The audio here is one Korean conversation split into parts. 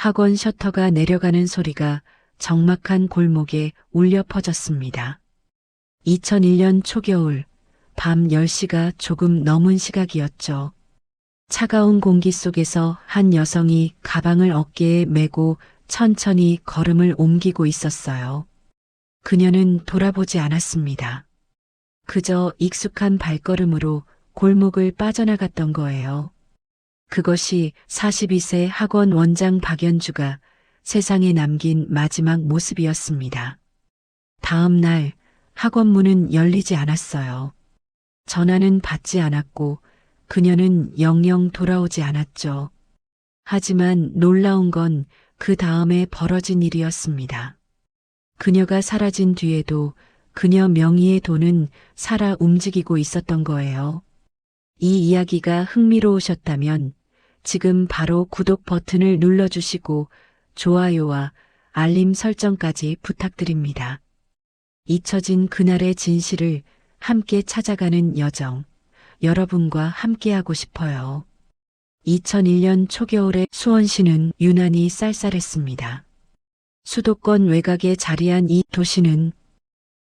학원 셔터가 내려가는 소리가 적막한 골목에 울려 퍼졌습니다. 2001년 초겨울, 밤 10시가 조금 넘은 시각이었죠. 차가운 공기 속에서 한 여성이 가방을 어깨에 메고 천천히 걸음을 옮기고 있었어요. 그녀는 돌아보지 않았습니다. 그저 익숙한 발걸음으로 골목을 빠져나갔던 거예요. 그것이 42세 학원 원장 박연주가 세상에 남긴 마지막 모습이었습니다. 다음 날 학원 문은 열리지 않았어요. 전화는 받지 않았고 그녀는 영영 돌아오지 않았죠. 하지만 놀라운 건 그 다음에 벌어진 일이었습니다. 그녀가 사라진 뒤에도 그녀 명의의 돈은 살아 움직이고 있었던 거예요. 이 이야기가 흥미로우셨다면 지금 바로 구독 버튼을 눌러주시고 좋아요와 알림 설정까지 부탁드립니다. 잊혀진 그날의 진실을 함께 찾아가는 여정, 여러분과 함께하고 싶어요. 2001년 초겨울에 수원시는 유난히 쌀쌀했습니다. 수도권 외곽에 자리한 이 도시는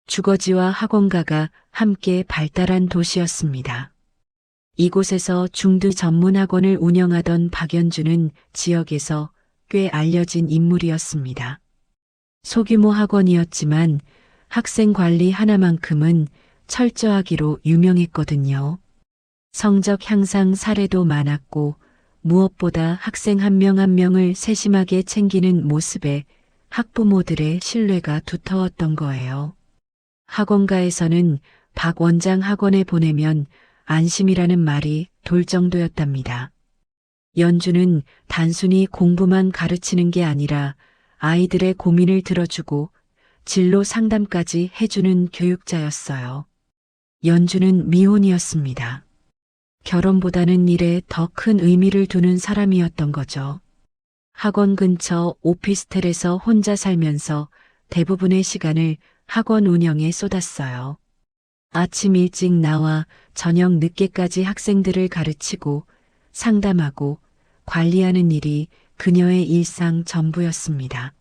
주거지와 학원가가 함께 발달한 도시였습니다. 이곳에서 중등 전문 학원을 운영하던 박연주는 지역에서 꽤 알려진 인물이었습니다. 소규모 학원이었지만 학생 관리 하나만큼은 철저하기로 유명했거든요. 성적 향상 사례도 많았고 무엇보다 학생 한 명 한 명을 세심하게 챙기는 모습에 학부모들의 신뢰가 두터웠던 거예요. 학원가에서는 박 원장 학원에 보내면 안심이라는 말이 돌 정도였답니다. 연주는 단순히 공부만 가르치는 게 아니라 아이들의 고민을 들어주고 진로 상담까지 해주는 교육자였어요. 연주는 미혼이었습니다. 결혼보다는 일에 더 큰 의미를 두는 사람이었던 거죠. 학원 근처 오피스텔에서 혼자 살면서 대부분의 시간을 학원 운영에 쏟았어요. 아침 일찍 나와 저녁 늦게까지 학생들을 가르치고 상담하고 관리하는 일이 그녀의 일상 전부였습니다.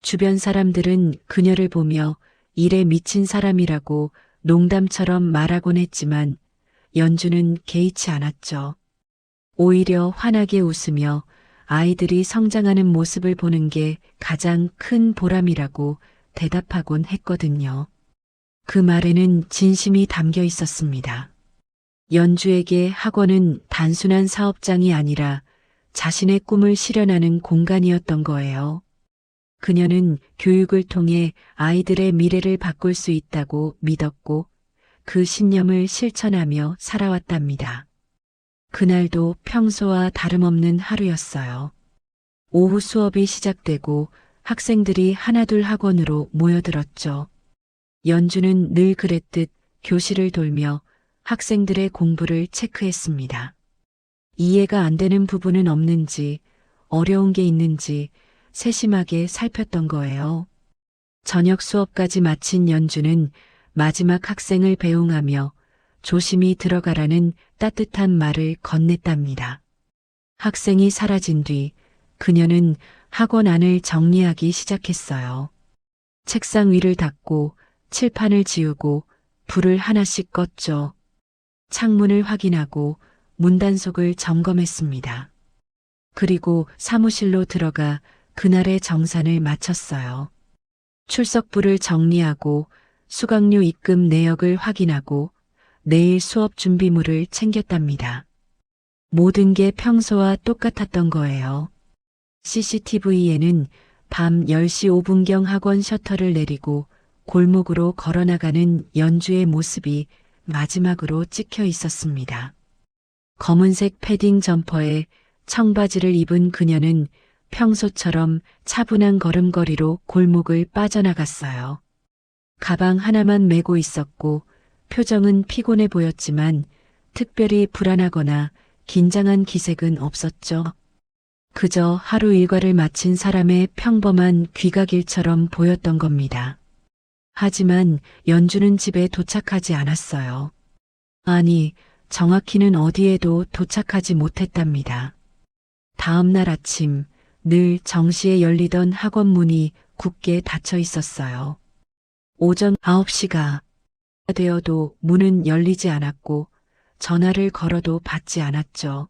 주변 사람들은 그녀를 보며 일에 미친 사람이라고 농담처럼 말하곤 했지만 연주는 개의치 않았죠. 오히려 환하게 웃으며 아이들이 성장하는 모습을 보는 게 가장 큰 보람이라고 대답하곤 했거든요. 그 말에는 진심이 담겨 있었습니다. 연주에게 학원은 단순한 사업장이 아니라 자신의 꿈을 실현하는 공간이었던 거예요. 그녀는 교육을 통해 아이들의 미래를 바꿀 수 있다고 믿었고 그 신념을 실천하며 살아왔답니다. 그날도 평소와 다름없는 하루였어요. 오후 수업이 시작되고 학생들이 하나둘 학원으로 모여들었죠. 연주는 늘 그랬듯 교실을 돌며 학생들의 공부를 체크했습니다. 이해가 안 되는 부분은 없는지, 어려운 게 있는지 세심하게 살폈던 거예요. 저녁 수업까지 마친 연주는 마지막 학생을 배웅하며 조심히 들어가라는 따뜻한 말을 건넸답니다. 학생이 사라진 뒤 그녀는 학원 안을 정리하기 시작했어요. 책상 위를 닦고 칠판을 지우고 불을 하나씩 껐죠. 창문을 확인하고 문단속을 점검했습니다. 그리고 사무실로 들어가 그날의 정산을 마쳤어요. 출석부를 정리하고 수강료 입금 내역을 확인하고 내일 수업 준비물을 챙겼답니다. 모든 게 평소와 똑같았던 거예요. CCTV에는 밤 10시 5분경 학원 셔터를 내리고 골목으로 걸어나가는 연주의 모습이 마지막으로 찍혀 있었습니다. 검은색 패딩 점퍼에 청바지를 입은 그녀는 평소처럼 차분한 걸음걸이로 골목을 빠져나갔어요. 가방 하나만 메고 있었고 표정은 피곤해 보였지만 특별히 불안하거나 긴장한 기색은 없었죠. 그저 하루 일과를 마친 사람의 평범한 귀갓길처럼 보였던 겁니다. 하지만 연주는 집에 도착하지 않았어요. 아니, 정확히는 어디에도 도착하지 못했답니다. 다음 날 아침 늘 정시에 열리던 학원 문이 굳게 닫혀 있었어요. 오전 9시가 되어도 문은 열리지 않았고 전화를 걸어도 받지 않았죠.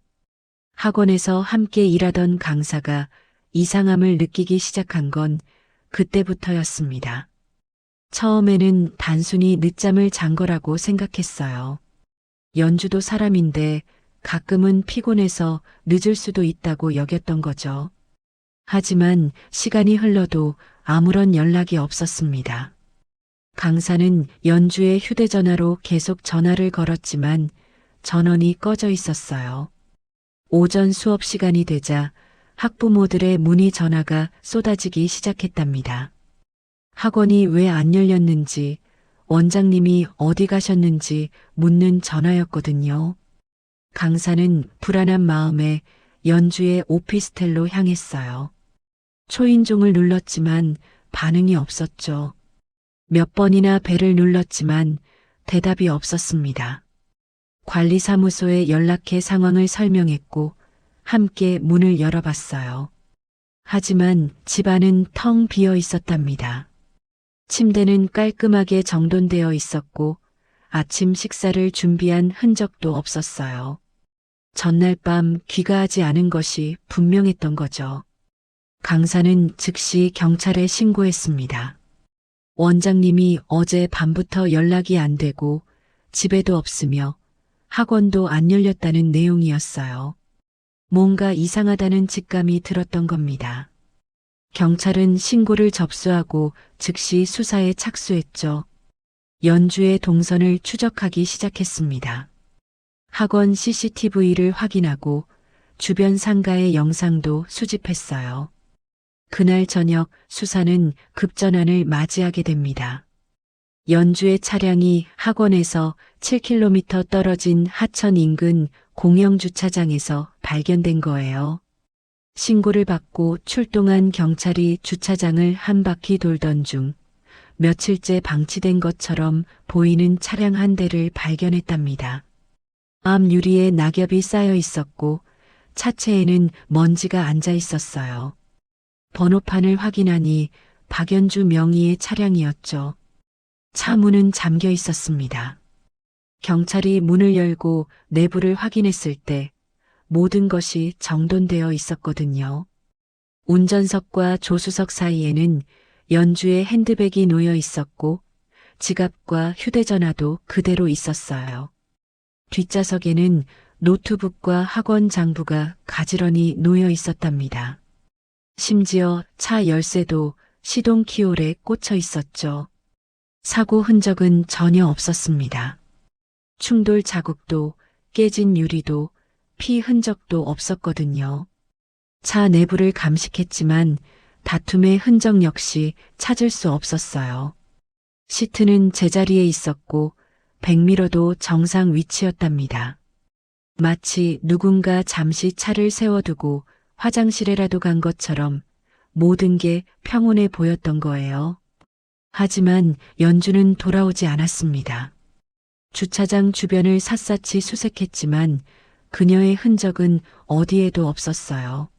학원에서 함께 일하던 강사가 이상함을 느끼기 시작한 건 그때부터였습니다. 처음에는 단순히 늦잠을 잔 거라고 생각했어요. 연주도 사람인데 가끔은 피곤해서 늦을 수도 있다고 여겼던 거죠. 하지만 시간이 흘러도 아무런 연락이 없었습니다. 강사는 연주의 휴대전화로 계속 전화를 걸었지만 전원이 꺼져 있었어요. 오전 수업 시간이 되자 학부모들의 문의 전화가 쏟아지기 시작했답니다. 학원이 왜 안 열렸는지, 원장님이 어디 가셨는지 묻는 전화였거든요. 강사는 불안한 마음에 연주의 오피스텔로 향했어요. 초인종을 눌렀지만 반응이 없었죠. 몇 번이나 벨을 눌렀지만 대답이 없었습니다. 관리사무소에 연락해 상황을 설명했고 함께 문을 열어봤어요. 하지만 집안은 텅 비어 있었답니다. 침대는 깔끔하게 정돈되어 있었고 아침 식사를 준비한 흔적도 없었어요. 전날 밤 귀가하지 않은 것이 분명했던 거죠. 강사는 즉시 경찰에 신고했습니다. 원장님이 어제 밤부터 연락이 안 되고 집에도 없으며 학원도 안 열렸다는 내용이었어요. 뭔가 이상하다는 직감이 들었던 겁니다. 경찰은 신고를 접수하고 즉시 수사에 착수했죠. 연주의 동선을 추적하기 시작했습니다. 학원 CCTV를 확인하고 주변 상가의 영상도 수집했어요. 그날 저녁 수사는 급전환을 맞이하게 됩니다. 연주의 차량이 학원에서 7km 떨어진 하천 인근 공영주차장에서 발견된 거예요. 신고를 받고 출동한 경찰이 주차장을 한 바퀴 돌던 중 며칠째 방치된 것처럼 보이는 차량 한 대를 발견했답니다. 앞 유리에 낙엽이 쌓여 있었고 차체에는 먼지가 앉아 있었어요. 번호판을 확인하니 박연주 명의의 차량이었죠. 차 문은 잠겨 있었습니다. 경찰이 문을 열고 내부를 확인했을 때 모든 것이 정돈되어 있었거든요. 운전석과 조수석 사이에는 연주의 핸드백이 놓여 있었고 지갑과 휴대전화도 그대로 있었어요. 뒷좌석에는 노트북과 학원 장부가 가지런히 놓여 있었답니다. 심지어 차 열쇠도 시동 키홀에 꽂혀 있었죠. 사고 흔적은 전혀 없었습니다. 충돌 자국도 깨진 유리도 피 흔적도 없었거든요. 차 내부를 감식했지만 다툼의 흔적 역시 찾을 수 없었어요. 시트는 제자리에 있었고 백미러도 정상 위치였답니다. 마치 누군가 잠시 차를 세워두고 화장실에라도 간 것처럼 모든 게 평온해 보였던 거예요. 하지만 연주는 돌아오지 않았습니다. 주차장 주변을 샅샅이 수색했지만 그녀의 흔적은 어디에도 없었어요.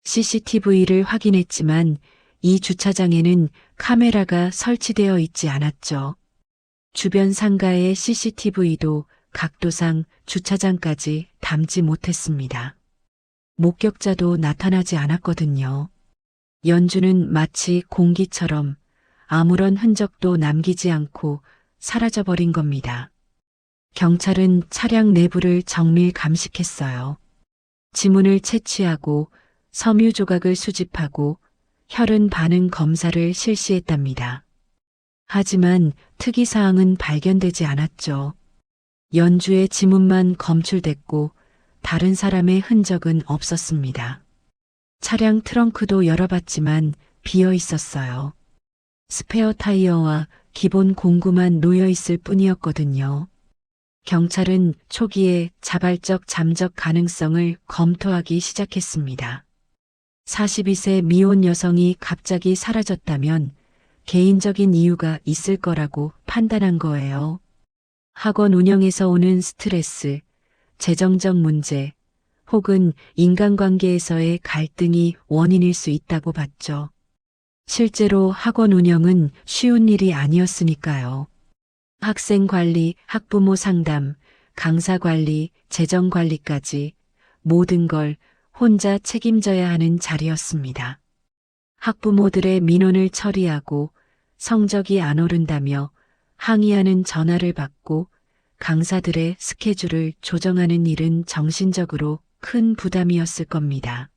CCTV를 확인했지만 이 주차장에는 카메라가 설치되어 있지 않았죠. 주변 상가의 CCTV도 각도상 주차장까지 담지 못했습니다. 목격자도 나타나지 않았거든요. 연주는 마치 공기처럼 아무런 흔적도 남기지 않고 사라져버린 겁니다. 경찰은 차량 내부를 정밀 감식했어요. 지문을 채취하고 섬유 조각을 수집하고 혈흔 반응 검사를 실시했답니다. 하지만 특이사항은 발견되지 않았죠. 연주의 지문만 검출됐고 다른 사람의 흔적은 없었습니다. 차량 트렁크도 열어봤지만 비어 있었어요. 스페어 타이어와 기본 공구만 놓여 있을 뿐이었거든요. 경찰은 초기에 자발적 잠적 가능성을 검토하기 시작했습니다. 42세 미혼 여성이 갑자기 사라졌다면 개인적인 이유가 있을 거라고 판단한 거예요. 학원 운영에서 오는 스트레스, 재정적 문제, 혹은 인간관계에서의 갈등이 원인일 수 있다고 봤죠. 실제로 학원 운영은 쉬운 일이 아니었으니까요. 학생 관리, 학부모 상담, 강사 관리, 재정 관리까지 모든 걸 혼자 책임져야 하는 자리였습니다. 학부모들의 민원을 처리하고 성적이 안 오른다며 항의하는 전화를 받고 강사들의 스케줄을 조정하는 일은 정신적으로 큰 부담이었을 겁니다.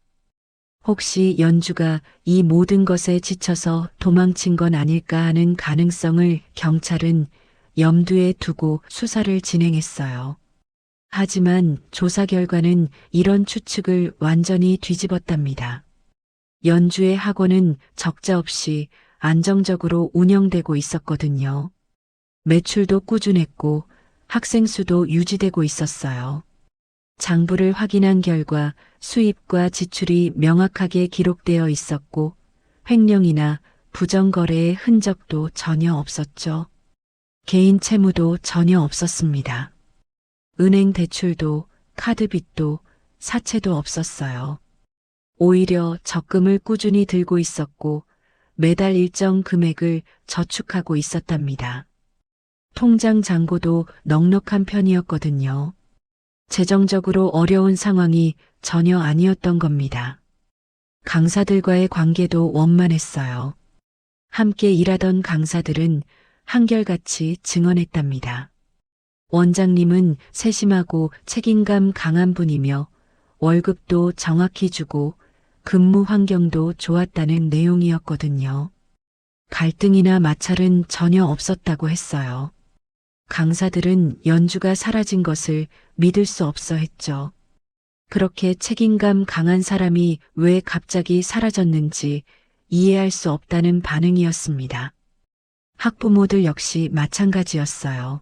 혹시 연주가 이 모든 것에 지쳐서 도망친 건 아닐까 하는 가능성을 경찰은 염두에 두고 수사를 진행했어요. 하지만 조사 결과는 이런 추측을 완전히 뒤집었답니다. 연주의 학원은 적자 없이 안정적으로 운영되고 있었거든요. 매출도 꾸준했고 학생 수도 유지되고 있었어요. 장부를 확인한 결과 수입과 지출이 명확하게 기록되어 있었고 횡령이나 부정거래의 흔적도 전혀 없었죠. 개인 채무도 전혀 없었습니다. 은행 대출도 카드빚도 사채도 없었어요. 오히려 적금을 꾸준히 들고 있었고 매달 일정 금액을 저축하고 있었답니다. 통장 잔고도 넉넉한 편이었거든요. 재정적으로 어려운 상황이 전혀 아니었던 겁니다. 강사들과의 관계도 원만했어요. 함께 일하던 강사들은 한결같이 증언했답니다. 원장님은 세심하고 책임감 강한 분이며 월급도 정확히 주고 근무 환경도 좋았다는 내용이었거든요. 갈등이나 마찰은 전혀 없었다고 했어요. 강사들은 연주가 사라진 것을 믿을 수 없어 했죠. 그렇게 책임감 강한 사람이 왜 갑자기 사라졌는지 이해할 수 없다는 반응이었습니다. 학부모들 역시 마찬가지였어요.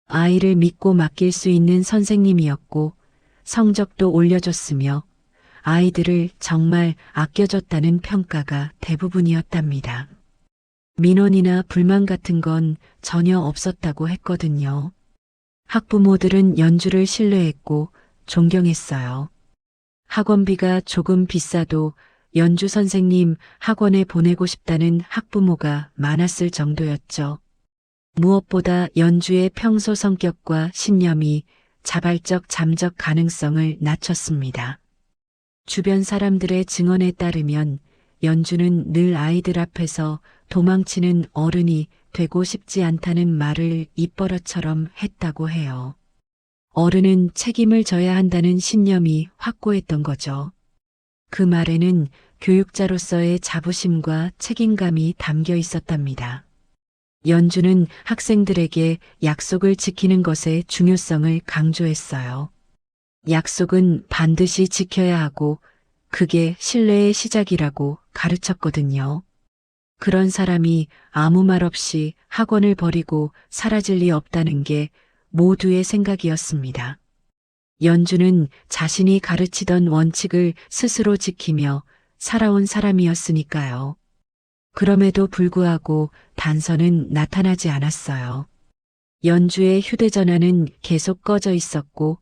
아이를 믿고 맡길 수 있는 선생님이었고 성적도 올려줬으며 아이들을 정말 아껴줬다는 평가가 대부분이었답니다. 민원이나 불만 같은 건 전혀 없었다고 했거든요. 학부모들은 연주를 신뢰했고 존경했어요. 학원비가 조금 비싸도 연주 선생님 학원에 보내고 싶다는 학부모가 많았을 정도였죠. 무엇보다 연주의 평소 성격과 신념이 자발적 잠적 가능성을 낮췄습니다. 주변 사람들의 증언에 따르면 연주는 늘 아이들 앞에서 도망치는 어른이 되고 싶지 않다는 말을 입버릇처럼 했다고 해요. 어른은 책임을 져야 한다는 신념이 확고했던 거죠. 그 말에는 교육자로서의 자부심과 책임감이 담겨 있었답니다. 연주는 학생들에게 약속을 지키는 것의 중요성을 강조했어요. 약속은 반드시 지켜야 하고 그게 신뢰의 시작이라고 가르쳤거든요. 그런 사람이 아무 말 없이 학원을 버리고 사라질 리 없다는 게 모두의 생각이었습니다. 연주는 자신이 가르치던 원칙을 스스로 지키며 살아온 사람이었으니까요. 그럼에도 불구하고 단서는 나타나지 않았어요. 연주의 휴대전화는 계속 꺼져 있었고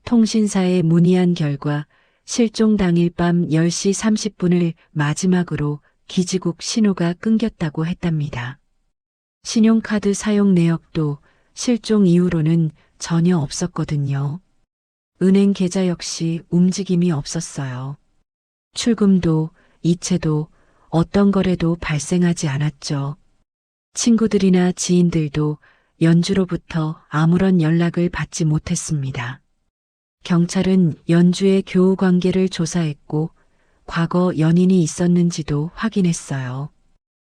통신사에 문의한 결과 실종 당일 밤 10시 30분을 마지막으로 기지국 신호가 끊겼다고 했답니다. 신용카드 사용 내역도 실종 이후로는 전혀 없었거든요. 은행 계좌 역시 움직임이 없었어요. 출금도 이체도 어떤 거래도 발생하지 않았죠. 친구들이나 지인들도 연주로부터 아무런 연락을 받지 못했습니다. 경찰은 연주의 교우 관계를 조사했고 과거 연인이 있었는지도 확인했어요.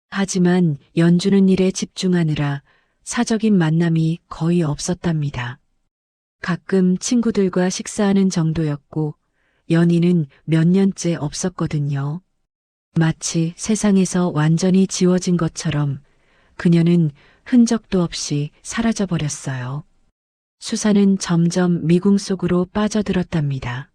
하지만 연주는 일에 집중하느라 사적인 만남이 거의 없었답니다. 가끔 친구들과 식사하는 정도였고 연인은 몇 년째 없었거든요. 마치 세상에서 완전히 지워진 것처럼 그녀는 흔적도 없이 사라져버렸어요. 수사는 점점 미궁 속으로 빠져들었답니다.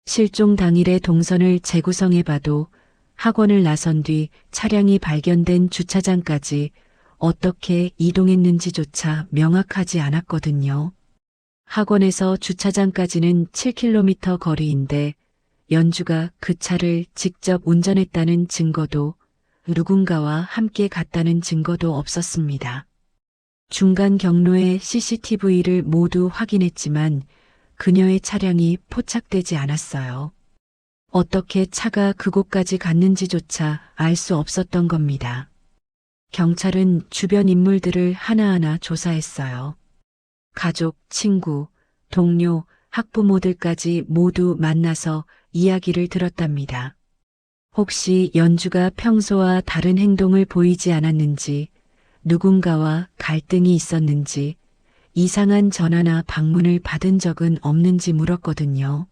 실종 당일의 동선을 재구성해봐도 학원을 나선 뒤 차량이 발견된 주차장까지 어떻게 이동했는지조차 명확하지 않았거든요. 학원에서 주차장까지는 7km 거리인데 연주가 그 차를 직접 운전했다는 증거도 누군가와 함께 갔다는 증거도 없었습니다. 중간 경로의 CCTV를 모두 확인했지만 그녀의 차량이 포착되지 않았어요. 어떻게 차가 그곳까지 갔는지조차 알 수 없었던 겁니다. 경찰은 주변 인물들을 하나하나 조사했어요. 가족, 친구, 동료, 학부모들까지 모두 만나서 이야기를 들었답니다. 혹시 연주가 평소와 다른 행동을 보이지 않았는지, 누군가와 갈등이 있었는지, 이상한 전화나 방문을 받은 적은 없는지 물었거든요.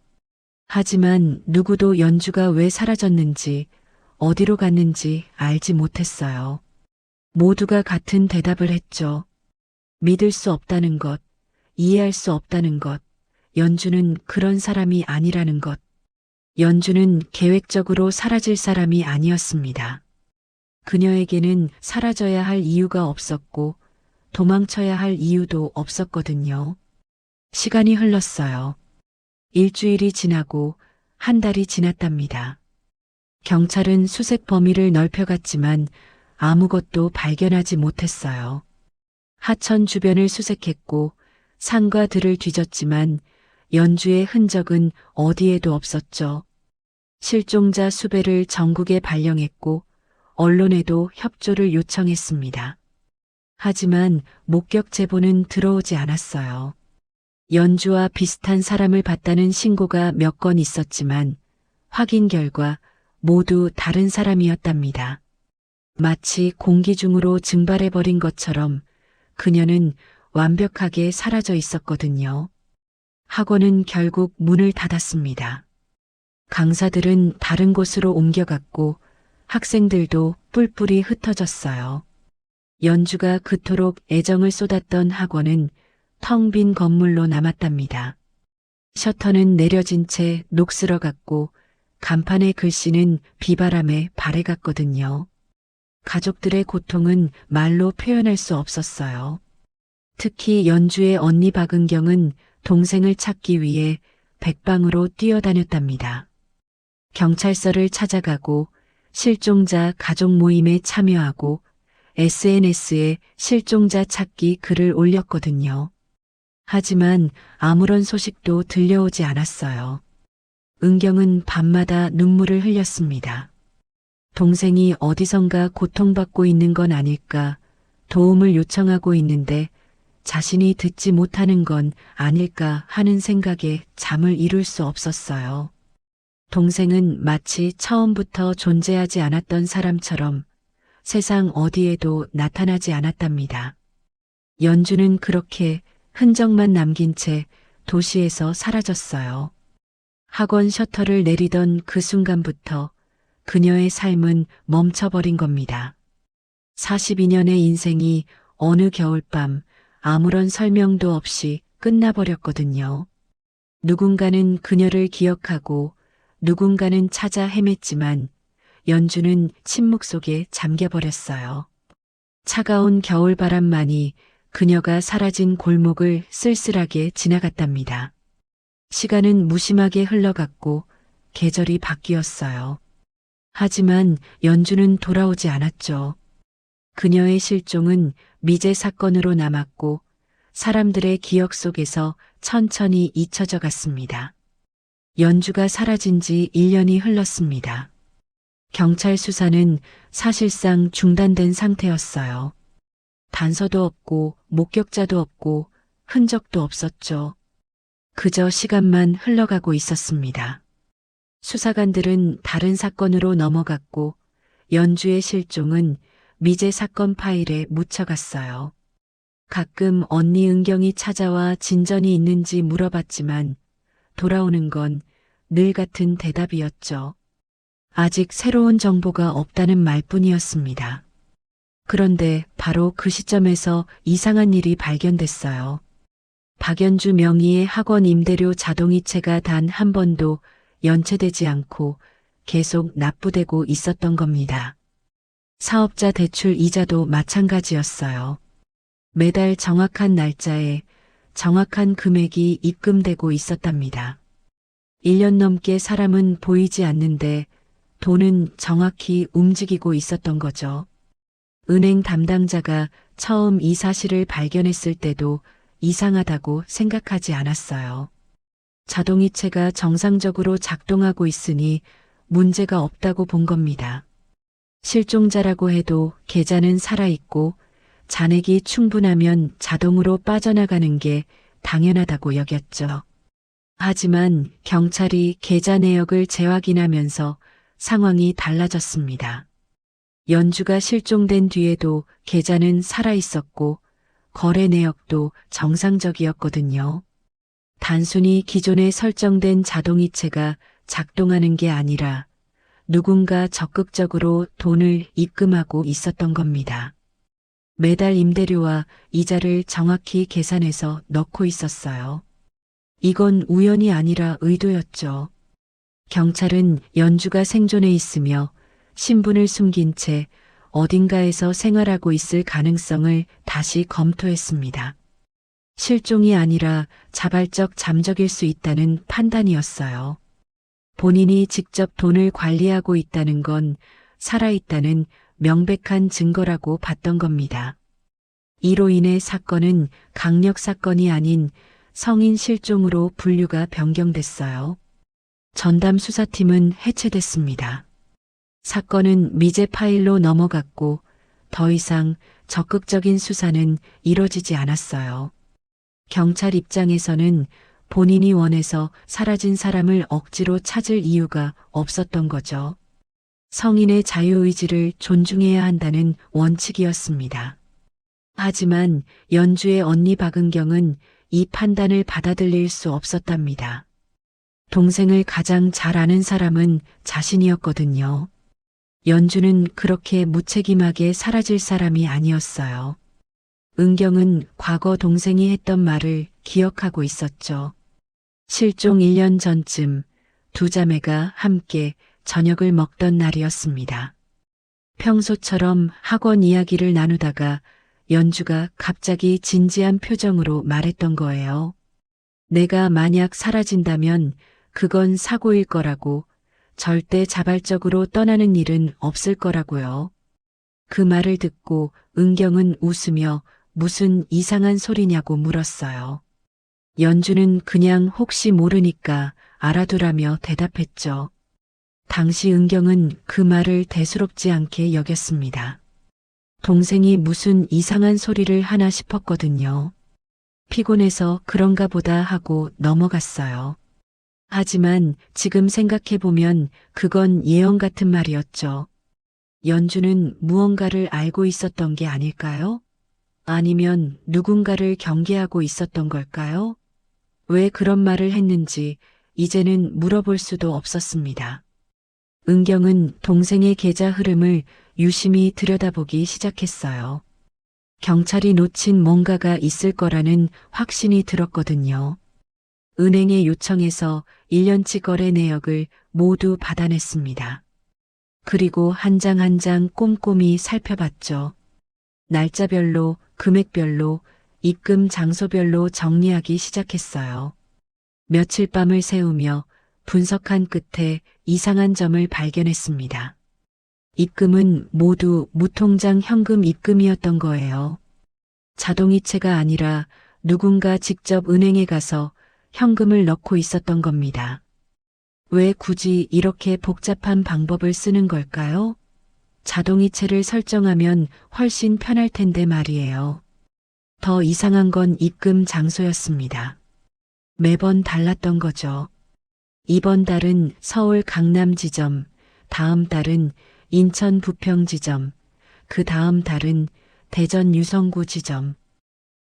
하지만 누구도 연주가 왜 사라졌는지, 어디로 갔는지 알지 못했어요. 모두가 같은 대답을 했죠. 믿을 수 없다는 것, 이해할 수 없다는 것, 연주는 그런 사람이 아니라는 것. 연주는 계획적으로 사라질 사람이 아니었습니다. 그녀에게는 사라져야 할 이유가 없었고 도망쳐야 할 이유도 없었거든요. 시간이 흘렀어요. 일주일이 지나고 한 달이 지났답니다. 경찰은 수색 범위를 넓혀갔지만 아무것도 발견하지 못했어요. 하천 주변을 수색했고 산과 들을 뒤졌지만 연주의 흔적은 어디에도 없었죠. 실종자 수배를 전국에 발령했고 언론에도 협조를 요청했습니다. 하지만 목격 제보는 들어오지 않았어요. 연주와 비슷한 사람을 봤다는 신고가 몇 건 있었지만 확인 결과 모두 다른 사람이었답니다. 마치 공기 중으로 증발해버린 것처럼 그녀는 완벽하게 사라져 있었거든요. 학원은 결국 문을 닫았습니다. 강사들은 다른 곳으로 옮겨갔고 학생들도 뿔뿔이 흩어졌어요. 연주가 그토록 애정을 쏟았던 학원은 텅 빈 건물로 남았답니다. 셔터는 내려진 채 녹슬어갔고 간판의 글씨는 비바람에 발해갔거든요. 가족들의 고통은 말로 표현할 수 없었어요. 특히 연주의 언니 박은경은 동생을 찾기 위해 백방으로 뛰어다녔답니다. 경찰서를 찾아가고 실종자 가족 모임에 참여하고 SNS에 실종자 찾기 글을 올렸거든요. 하지만 아무런 소식도 들려오지 않았어요. 은경은 밤마다 눈물을 흘렸습니다. 동생이 어디선가 고통받고 있는 건 아닐까, 도움을 요청하고 있는데 자신이 듣지 못하는 건 아닐까 하는 생각에 잠을 이룰 수 없었어요. 동생은 마치 처음부터 존재하지 않았던 사람처럼 세상 어디에도 나타나지 않았답니다. 연주는 그렇게 흔적만 남긴 채 도시에서 사라졌어요. 학원 셔터를 내리던 그 순간부터 그녀의 삶은 멈춰버린 겁니다. 42년의 인생이 어느 겨울밤 아무런 설명도 없이 끝나버렸거든요. 누군가는 그녀를 기억하고 누군가는 찾아 헤맸지만 연주는 침묵 속에 잠겨버렸어요. 차가운 겨울바람만이 그녀가 사라진 골목을 쓸쓸하게 지나갔답니다. 시간은 무심하게 흘러갔고 계절이 바뀌었어요. 하지만 연주는 돌아오지 않았죠. 그녀의 실종은 미제 사건으로 남았고 사람들의 기억 속에서 천천히 잊혀져 갔습니다. 연주가 사라진 지 1년이 흘렀습니다. 경찰 수사는 사실상 중단된 상태였어요. 단서도 없고 목격자도 없고 흔적도 없었죠. 그저 시간만 흘러가고 있었습니다. 수사관들은 다른 사건으로 넘어갔고 연주의 실종은 미제 사건 파일에 묻혀갔어요. 가끔 언니 은경이 찾아와 진전이 있는지 물어봤지만 돌아오는 건 늘 같은 대답이었죠. 아직 새로운 정보가 없다는 말뿐이었습니다. 그런데 바로 그 시점에서 이상한 일이 발견됐어요. 박연주 명의의 학원 임대료 자동이체가 단 한 번도 연체되지 않고 계속 납부되고 있었던 겁니다. 사업자 대출 이자도 마찬가지였어요. 매달 정확한 날짜에 정확한 금액이 입금되고 있었답니다. 1년 넘게 사람은 보이지 않는데 돈은 정확히 움직이고 있었던 거죠. 은행 담당자가 처음 이 사실을 발견했을 때도 이상하다고 생각하지 않았어요. 자동이체가 정상적으로 작동하고 있으니 문제가 없다고 본 겁니다. 실종자라고 해도 계좌는 살아있고 잔액이 충분하면 자동으로 빠져나가는 게 당연하다고 여겼죠. 하지만 경찰이 계좌 내역을 재확인하면서 상황이 달라졌습니다. 연주가 실종된 뒤에도 계좌는 살아있었고 거래 내역도 정상적이었거든요. 단순히 기존에 설정된 자동이체가 작동하는 게 아니라 누군가 적극적으로 돈을 입금하고 있었던 겁니다. 매달 임대료와 이자를 정확히 계산해서 넣고 있었어요. 이건 우연이 아니라 의도였죠. 경찰은 연주가 생존해 있으며 신분을 숨긴 채 어딘가에서 생활하고 있을 가능성을 다시 검토했습니다. 실종이 아니라 자발적 잠적일 수 있다는 판단이었어요. 본인이 직접 돈을 관리하고 있다는 건 살아있다는 명백한 증거라고 봤던 겁니다. 이로 인해 사건은 강력 사건이 아닌 성인 실종으로 분류가 변경됐어요. 전담 수사팀은 해체됐습니다. 사건은 미제 파일로 넘어갔고 더 이상 적극적인 수사는 이뤄지지 않았어요. 경찰 입장에서는 본인이 원해서 사라진 사람을 억지로 찾을 이유가 없었던 거죠. 성인의 자유의지를 존중해야 한다는 원칙이었습니다. 하지만 연주의 언니 박은경은 이 판단을 받아들일 수 없었답니다. 동생을 가장 잘 아는 사람은 자신이었거든요. 연주는 그렇게 무책임하게 사라질 사람이 아니었어요. 은경은 과거 동생이 했던 말을 기억하고 있었죠. 실종 1년 전쯤 두 자매가 함께 저녁을 먹던 날이었습니다. 평소처럼 학원 이야기를 나누다가 연주가 갑자기 진지한 표정으로 말했던 거예요. 내가 만약 사라진다면 그건 사고일 거라고, 절대 자발적으로 떠나는 일은 없을 거라고요. 그 말을 듣고 은경은 웃으며 무슨 이상한 소리냐고 물었어요. 연주는 그냥 혹시 모르니까 알아두라며 대답했죠. 당시 은경은 그 말을 대수롭지 않게 여겼습니다. 동생이 무슨 이상한 소리를 하나 싶었거든요. 피곤해서 그런가 보다 하고 넘어갔어요. 하지만 지금 생각해보면 그건 예언 같은 말이었죠. 연주는 무언가를 알고 있었던 게 아닐까요? 아니면 누군가를 경계하고 있었던 걸까요? 왜 그런 말을 했는지 이제는 물어볼 수도 없었습니다. 은경은 동생의 계좌 흐름을 유심히 들여다보기 시작했어요. 경찰이 놓친 뭔가가 있을 거라는 확신이 들었거든요. 은행에 요청해서 1년치 거래 내역을 모두 받아냈습니다. 그리고 한 장 한 장 꼼꼼히 살펴봤죠. 날짜별로, 금액별로, 입금 장소별로 정리하기 시작했어요. 며칠 밤을 새우며 분석한 끝에 이상한 점을 발견했습니다. 입금은 모두 무통장 현금 입금이었던 거예요. 자동이체가 아니라 누군가 직접 은행에 가서 현금을 넣고 있었던 겁니다. 왜 굳이 이렇게 복잡한 방법을 쓰는 걸까요? 자동이체를 설정하면 훨씬 편할 텐데 말이에요. 더 이상한 건 입금 장소였습니다. 매번 달랐던 거죠. 이번 달은 서울 강남 지점, 다음 달은 인천 부평 지점, 그 다음 달은 대전 유성구 지점.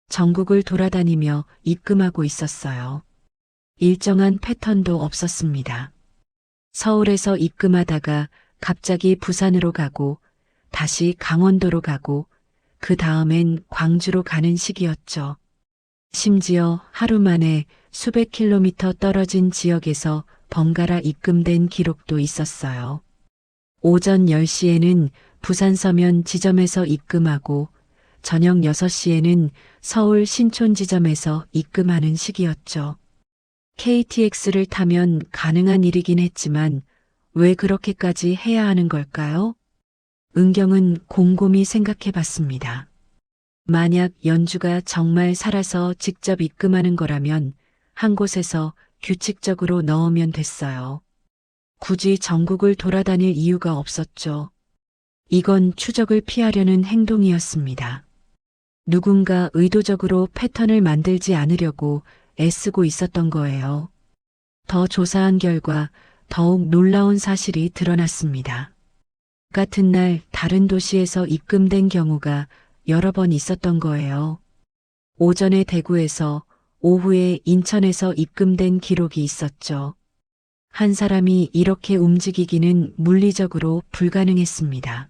전국을 돌아다니며 입금하고 있었어요. 일정한 패턴도 없었습니다. 서울에서 입금하다가 갑자기 부산으로 가고 다시 강원도로 가고 그 다음엔 광주로 가는 시기였죠. 심지어 하루 만에 수백 킬로미터 떨어진 지역에서 번갈아 입금된 기록도 있었어요. 오전 10시에는 부산 서면 지점에서 입금하고 저녁 6시에는 서울 신촌 지점에서 입금하는 시기였죠. KTX를 타면 가능한 일이긴 했지만 왜 그렇게까지 해야 하는 걸까요? 은경은 곰곰이 생각해 봤습니다. 만약 연주가 정말 살아서 직접 입금하는 거라면 한 곳에서 규칙적으로 넣으면 됐어요. 굳이 전국을 돌아다닐 이유가 없었죠. 이건 추적을 피하려는 행동이었습니다. 누군가 의도적으로 패턴을 만들지 않으려고 애쓰고 있었던 거예요. 더 조사한 결과 더욱 놀라운 사실이 드러났습니다. 같은 날 다른 도시에서 입금된 경우가 여러 번 있었던 거예요. 오전에 대구에서 오후에 인천에서 입금된 기록이 있었죠. 한 사람이 이렇게 움직이기는 물리적으로 불가능했습니다.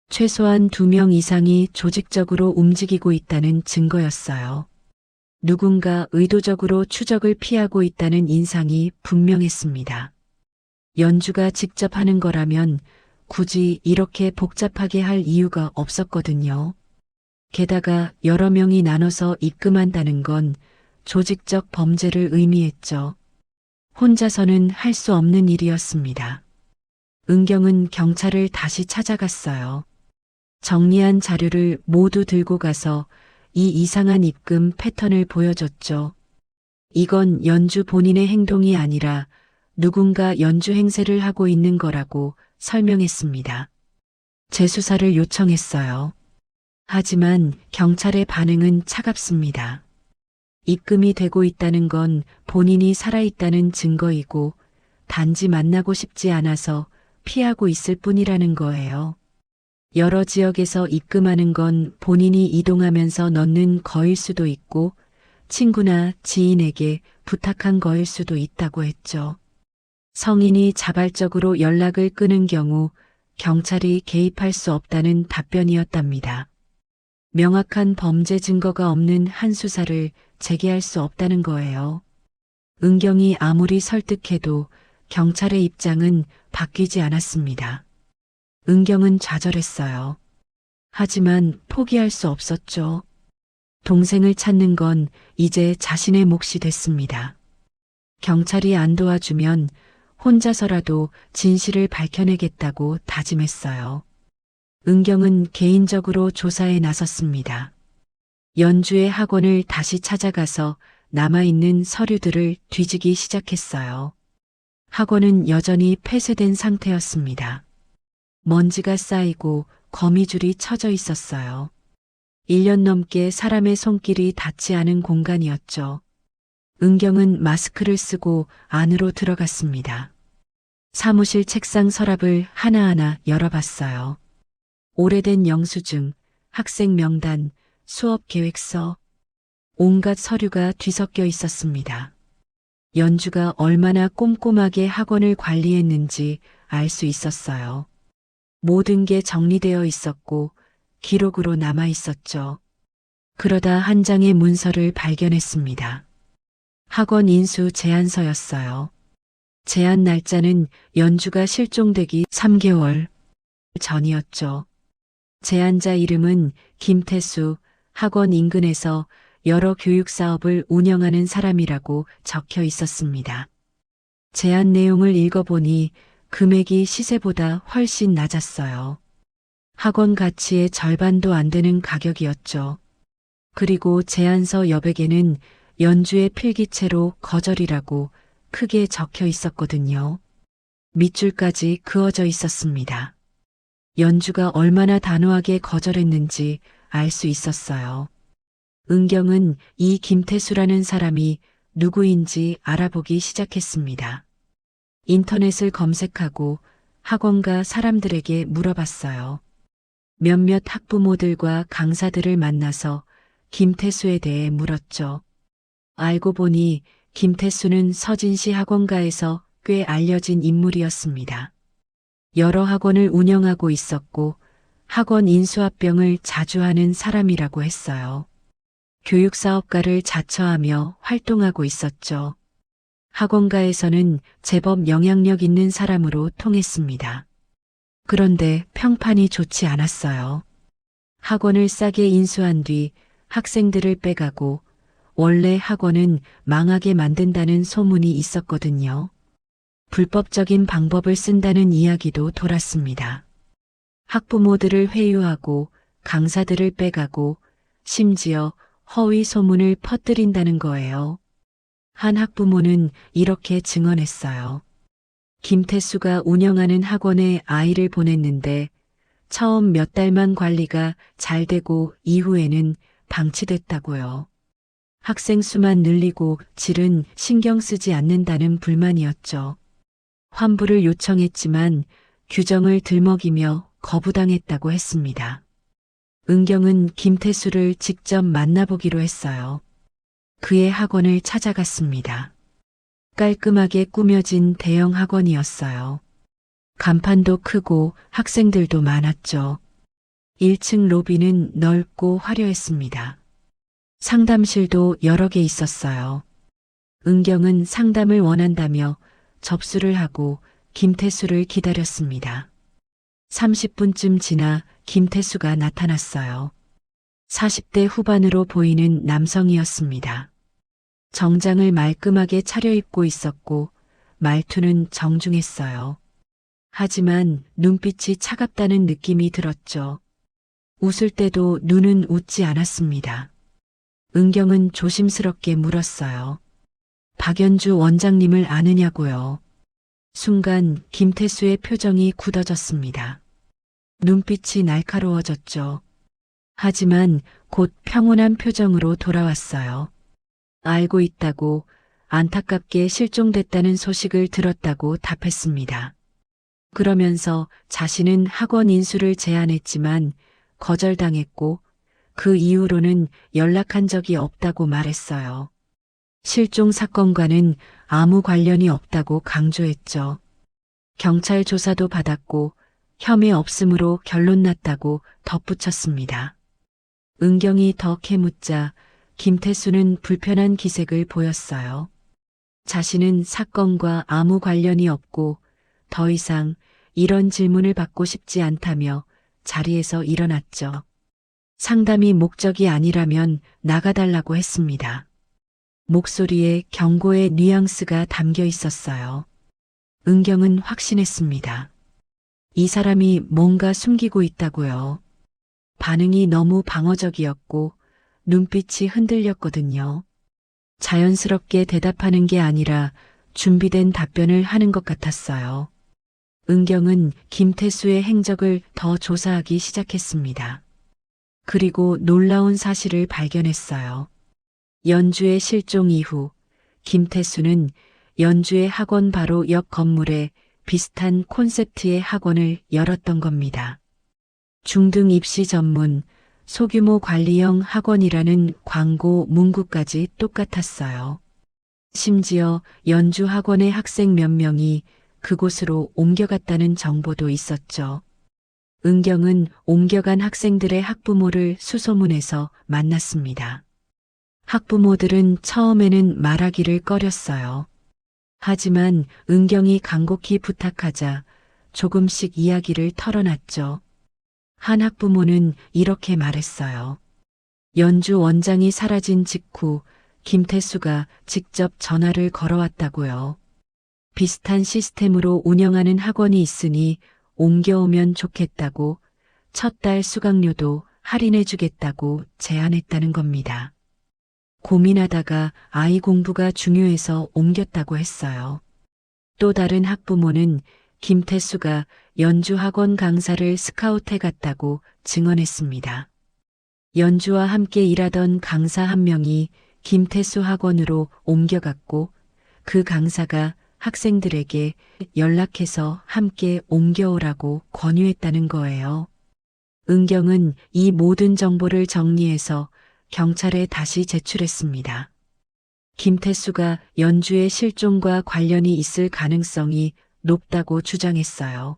최소한 2명 이상이 조직적으로 움직이고 있다는 증거였어요. 누군가 의도적으로 추적을 피하고 있다는 인상이 분명했습니다. 연주가 직접 하는 거라면 굳이 이렇게 복잡하게 할 이유가 없었거든요. 게다가 여러 명이 나눠서 입금한다는 건 조직적 범죄를 의미했죠. 혼자서는 할 수 없는 일이었습니다. 은경은 경찰을 다시 찾아갔어요. 정리한 자료를 모두 들고 가서 이 이상한 입금 패턴을 보여줬죠. 이건 연주 본인의 행동이 아니라 누군가 연주 행세를 하고 있는 거라고 설명했습니다. 재수사를 요청했어요. 하지만 경찰의 반응은 차갑습니다. 입금이 되고 있다는 건 본인이 살아있다는 증거이고 단지 만나고 싶지 않아서 피하고 있을 뿐이라는 거예요. 여러 지역에서 입금하는 건 본인이 이동하면서 넣는 거일 수도 있고 친구나 지인에게 부탁한 거일 수도 있다고 했죠. 성인이 자발적으로 연락을 끊은 경우 경찰이 개입할 수 없다는 답변이었답니다. 명확한 범죄 증거가 없는 한 수사를 재개할 수 없다는 거예요. 은경이 아무리 설득해도 경찰의 입장은 바뀌지 않았습니다. 은경은 좌절했어요. 하지만 포기할 수 없었죠. 동생을 찾는 건 이제 자신의 몫이 됐습니다. 경찰이 안 도와주면 혼자서라도 진실을 밝혀내겠다고 다짐했어요. 은경은 개인적으로 조사에 나섰습니다. 연주의 학원을 다시 찾아가서 남아있는 서류들을 뒤지기 시작했어요. 학원은 여전히 폐쇄된 상태였습니다. 먼지가 쌓이고 거미줄이 쳐져 있었어요. 1년 넘게 사람의 손길이 닿지 않은 공간이었죠. 은경은 마스크를 쓰고 안으로 들어갔습니다. 사무실 책상 서랍을 하나하나 열어봤어요. 오래된 영수증, 학생 명단, 수업 계획서, 온갖 서류가 뒤섞여 있었습니다. 연주가 얼마나 꼼꼼하게 학원을 관리했는지 알 수 있었어요. 모든 게 정리되어 있었고 기록으로 남아 있었죠. 그러다 한 장의 문서를 발견했습니다. 학원 인수 제안서였어요. 제안 날짜는 연주가 실종되기 3개월 전이었죠. 제안자 이름은 김태수, 학원 인근에서 여러 교육 사업을 운영하는 사람이라고 적혀 있었습니다. 제안 내용을 읽어보니 금액이 시세보다 훨씬 낮았어요. 학원 가치의 절반도 안 되는 가격이었죠. 그리고 제안서 여백에는 연주의 필기체로 거절이라고 크게 적혀 있었거든요. 밑줄까지 그어져 있었습니다. 연주가 얼마나 단호하게 거절했는지 알 수 있었어요. 은경은 이 김태수라는 사람이 누구인지 알아보기 시작했습니다. 인터넷을 검색하고 학원가 사람들에게 물어봤어요. 몇몇 학부모들과 강사들을 만나서 김태수에 대해 물었죠. 알고 보니 김태수는 서진시 학원가에서 꽤 알려진 인물이었습니다. 여러 학원을 운영하고 있었고 학원 인수합병을 자주 하는 사람이라고 했어요. 교육사업가를 자처하며 활동하고 있었죠. 학원가에서는 제법 영향력 있는 사람으로 통했습니다. 그런데 평판이 좋지 않았어요. 학원을 싸게 인수한 뒤 학생들을 빼가고 원래 학원은 망하게 만든다는 소문이 있었거든요. 불법적인 방법을 쓴다는 이야기도 돌았습니다. 학부모들을 회유하고 강사들을 빼가고 심지어 허위 소문을 퍼뜨린다는 거예요. 한 학부모는 이렇게 증언했어요. 김태수가 운영하는 학원에 아이를 보냈는데 처음 몇 달만 관리가 잘 되고 이후에는 방치됐다고요. 학생 수만 늘리고 질은 신경 쓰지 않는다는 불만이었죠. 환불을 요청했지만 규정을 들먹이며 거부당했다고 했습니다. 은경은 김태수를 직접 만나보기로 했어요. 그의 학원을 찾아갔습니다. 깔끔하게 꾸며진 대형 학원이었어요. 간판도 크고 학생들도 많았죠. 1층 로비는 넓고 화려했습니다. 상담실도 여러 개 있었어요. 은경은 상담을 원한다며 접수를 하고 김태수를 기다렸습니다. 30분쯤 지나 김태수가 나타났어요. 40대 후반으로 보이는 남성이었습니다. 정장을 말끔하게 차려입고 있었고 말투는 정중했어요. 하지만 눈빛이 차갑다는 느낌이 들었죠. 웃을 때도 눈은 웃지 않았습니다. 은경은 조심스럽게 물었어요. 박연주 원장님을 아느냐고요. 순간 김태수의 표정이 굳어졌습니다. 눈빛이 날카로워졌죠. 하지만 곧 평온한 표정으로 돌아왔어요. 알고 있다고, 안타깝게 실종됐다는 소식을 들었다고 답했습니다. 그러면서 자신은 학원 인수를 제안했지만 거절당했고 그 이후로는 연락한 적이 없다고 말했어요. 실종 사건과는 아무 관련이 없다고 강조했죠. 경찰 조사도 받았고 혐의 없음으로 결론 났다고 덧붙였습니다. 은경이 더 캐묻자 김태수는 불편한 기색을 보였어요. 자신은 사건과 아무 관련이 없고 더 이상 이런 질문을 받고 싶지 않다며 자리에서 일어났죠. 상담이 목적이 아니라면 나가달라고 했습니다. 목소리에 경고의 뉘앙스가 담겨 있었어요. 은경은 확신했습니다. 이 사람이 뭔가 숨기고 있다고요. 반응이 너무 방어적이었고 눈빛이 흔들렸거든요. 자연스럽게 대답하는 게 아니라 준비된 답변을 하는 것 같았어요. 은경은 김태수의 행적을 더 조사하기 시작했습니다. 그리고 놀라운 사실을 발견했어요. 연주의 실종 이후 김태수는 연주의 학원 바로 옆 건물에 비슷한 콘셉트의 학원을 열었던 겁니다. 중등 입시 전문 소규모 관리형 학원이라는 광고 문구까지 똑같았어요. 심지어 연주 학원의 학생 몇 명이 그곳으로 옮겨갔다는 정보도 있었죠. 은경은 옮겨간 학생들의 학부모를 수소문해서 만났습니다. 학부모들은 처음에는 말하기를 꺼렸어요. 하지만 은경이 간곡히 부탁하자 조금씩 이야기를 털어놨죠. 한 학부모는 이렇게 말했어요. 연주 원장이 사라진 직후 김태수가 직접 전화를 걸어왔다고요. 비슷한 시스템으로 운영하는 학원이 있으니 옮겨오면 좋겠다고 첫 달 수강료도 할인해주겠다고 제안했다는 겁니다. 고민하다가 아이 공부가 중요해서 옮겼다고 했어요. 또 다른 학부모는 김태수가 연주학원 강사를 스카우트해 갔다고 증언했습니다. 연주와 함께 일하던 강사 한 명이 김태수 학원으로 옮겨갔고 그 강사가 학생들에게 연락해서 함께 옮겨오라고 권유했다는 거예요. 은경은 이 모든 정보를 정리해서 경찰에 다시 제출했습니다. 김태수가 연주의 실종과 관련이 있을 가능성이 높다고 주장했어요.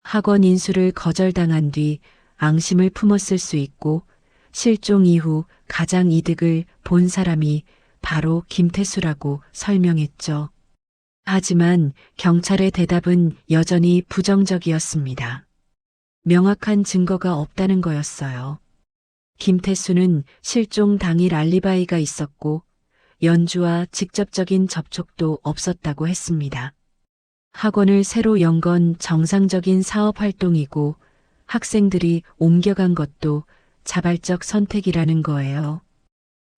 학원 인수를 거절당한 뒤 앙심을 품었을 수 있고 실종 이후 가장 이득을 본 사람이 바로 김태수라고 설명했죠. 하지만 경찰의 대답은 여전히 부정적이었습니다. 명확한 증거가 없다는 거였어요. 김태수는 실종 당일 알리바이가 있었고 연주와 직접적인 접촉도 없었다고 했습니다. 학원을 새로 연 건 정상적인 사업 활동이고 학생들이 옮겨간 것도 자발적 선택이라는 거예요.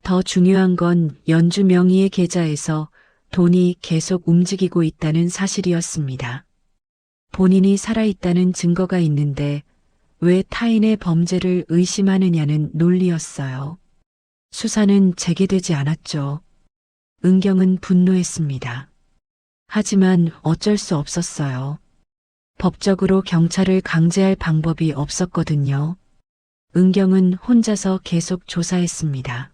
더 중요한 건 연주 명의의 계좌에서 돈이 계속 움직이고 있다는 사실이었습니다. 본인이 살아있다는 증거가 있는데 왜 타인의 범죄를 의심하느냐는 논리였어요. 수사는 재개되지 않았죠. 은경은 분노했습니다. 하지만 어쩔 수 없었어요. 법적으로 경찰을 강제할 방법이 없었거든요. 은경은 혼자서 계속 조사했습니다.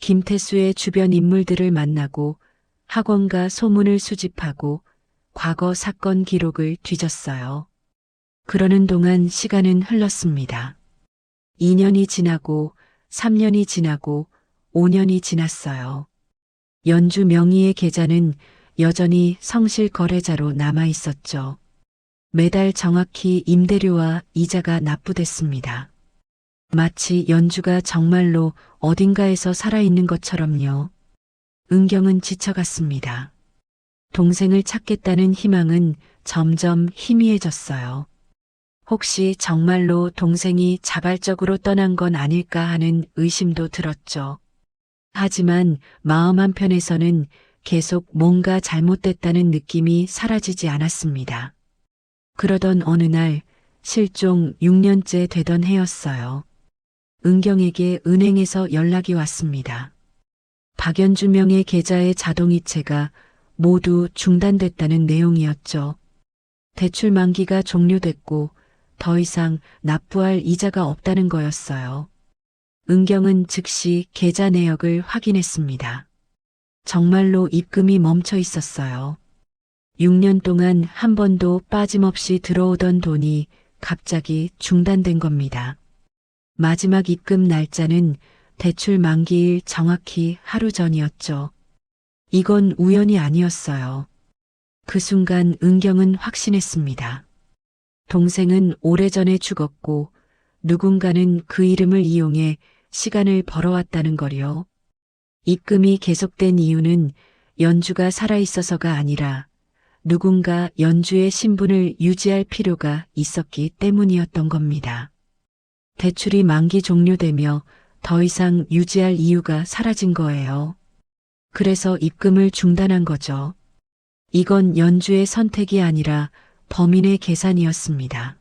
김태수의 주변 인물들을 만나고 학원가 소문을 수집하고 과거 사건 기록을 뒤졌어요. 그러는 동안 시간은 흘렀습니다. 2년이 지나고 3년이 지나고 5년이 지났어요. 연주 명의의 계좌는 여전히 성실 거래자로 남아 있었죠. 매달 정확히 임대료와 이자가 납부됐습니다. 마치 연주가 정말로 어딘가에서 살아있는 것처럼요. 은경은 지쳐갔습니다. 동생을 찾겠다는 희망은 점점 희미해졌어요. 혹시 정말로 동생이 자발적으로 떠난 건 아닐까 하는 의심도 들었죠. 하지만 마음 한편에서는 계속 뭔가 잘못됐다는 느낌이 사라지지 않았습니다. 그러던 어느 날 실종 6년째 되던 해였어요. 은경에게 은행에서 연락이 왔습니다. 박연주 명의 계좌의 자동이체가 모두 중단됐다는 내용이었죠. 대출 만기가 종료됐고 더 이상 납부할 이자가 없다는 거였어요. 은경은 즉시 계좌 내역을 확인했습니다. 정말로 입금이 멈춰 있었어요. 6년 동안 한 번도 빠짐없이 들어오던 돈이 갑자기 중단된 겁니다. 마지막 입금 날짜는 대출 만기일 정확히 하루 전이었죠. 이건 우연이 아니었어요. 그 순간 은경은 확신했습니다. 동생은 오래전에 죽었고 누군가는 그 이름을 이용해 시간을 벌어왔다는 거요. 입금이 계속된 이유는 연주가 살아있어서가 아니라 누군가 연주의 신분을 유지할 필요가 있었기 때문이었던 겁니다. 대출이 만기 종료되며 더 이상 유지할 이유가 사라진 거예요. 그래서 입금을 중단한 거죠. 이건 연주의 선택이 아니라 범인의 계산이었습니다.